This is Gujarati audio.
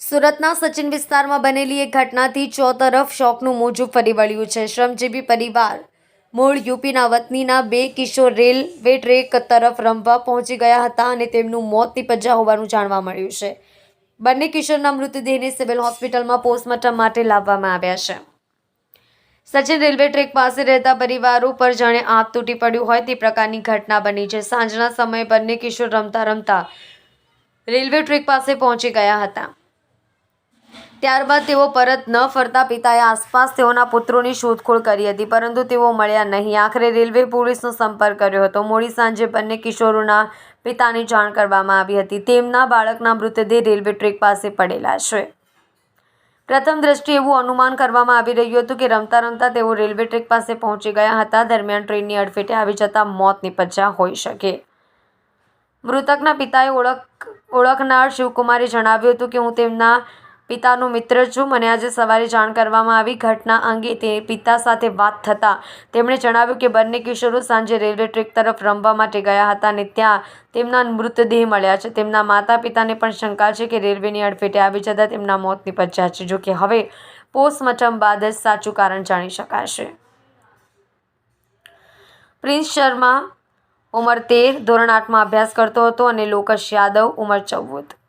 સુરતના સચિન વિસ્તારમાં બનેલી એક ઘટનાથી ચોતરફ શોકનું મોજું ફરી વળ્યું છે। શ્રમજીવી પરિવાર મૂળ યુપીના વતનીના બે કિશોર રેલવે ટ્રેક તરફ રમવા પહોંચી ગયા હતા અને તેમનું મોત નીપજ્યા હોવાનું જાણવા મળ્યું છે। બંને કિશોરના મૃતદેહને સિવિલ હોસ્પિટલમાં પોસ્ટમોર્ટમ માટે લાવવામાં આવ્યા છે। સચિન રેલવે ટ્રેક પાસે રહેતા પરિવારો પર જાણે આગ તૂટી પડ્યું હોય તે પ્રકારની ઘટના બની છે। સાંજના સમયે બંને કિશોર રમતા રમતા રેલવે ટ્રેક પાસે પહોંચી ગયા હતા। ત્યારબાદ તેઓ પરત ન ફરતા પિતાએ આસપાસ તેઓના પુત્રોની શોધખોળ કરી હતી, પરંતુ તેઓ મળ્યા નહીં। આખરે રેલવે પોલીસનો સંપર્ક કર્યો હતો। મોડી સાંજે બંને કિશોરોના પિતાને જાણ કરવામાં આવી હતી। તેમના બાળકના મૃતદેહ રેલવે ટ્રેક પાસે પડેલા છે। પ્રથમ દ્રષ્ટિએ એવું અનુમાન કરવામાં આવી રહ્યું હતું કે રમતા રમતા તેઓ રેલવે ટ્રેક પાસે પહોંચી ગયા હતા, દરમિયાન ટ્રેનની અડફેટે આવી જતા મોત નીપજ્યા હોઈ શકે। મૃતકના પિતાએ ઓળખનાર શિવકુમારે જણાવ્યું હતું કે હું તેમના પિતાનો મિત્ર છું। મને આજે સવારે જાણ કરવામાં આવી। ઘટના અંગે તે પિતા સાથે વાત થતાં તેમણે જણાવ્યું કે બંને કિશોરો સાંજે રેલવે ટ્રેક તરફ રમવા માટે ગયા હતા અને ત્યાં તેમના મૃતદેહ મળ્યા છે। તેમના માતા પિતાને પણ શંકા છે કે રેલવેની અડફેટે આવી જતા તેમના મોત નીપજ્યા છે। જોકે હવે પોસ્ટમોર્ટમ બાદ જ સાચું કારણ જાણી શકાશે। પ્રિન્સ શર્મા ઉંમર 13, ધોરણ 8માં અભ્યાસ કરતો હતો અને લોકેશ યાદવ ઉંમર 14